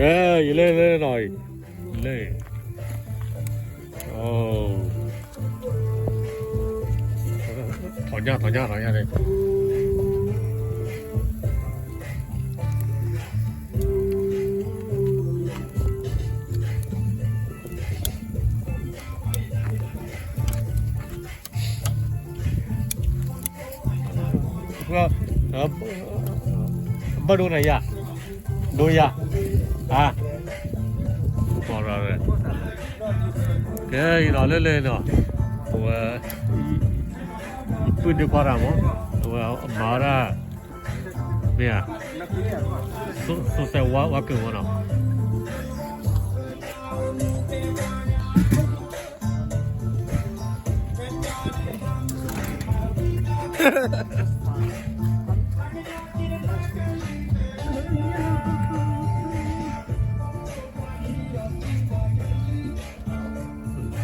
อยู่เลยหน่อยเลยโอ้ถอนยากเลยก็มาดูหน่อยดูพอเราเลยเราเลยเนาะตัวปืนดีกว่ามั้งตัวมาระเนี่ยสุดเซวว่าเกินวะเนาะ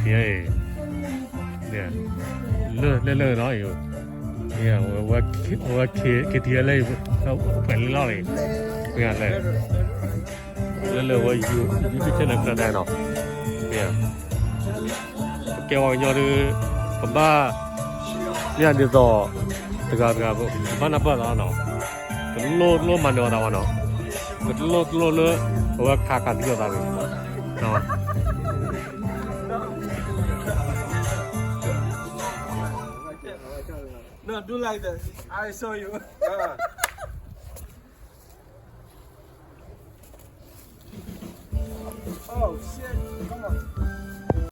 เนี่ยเลื่อนเนาะอยู่เนี่ยว่าคิดเทียเลยเขาเป็นเล่าเลยเนี่ยเลยเลื่อนว่าอยู่ที่เช่นนั้นได้เนาะเนี่ยแกว่าอย่างนี้ผมว่าเนี่ยเดี๋ยวต่อตะการบ้านนับบ้านเราเนาะโลมันเดียวกันเนาะโลว่าขากันที่เราได้เนาะNo, do like this. I saw you. Oh shit! Come on.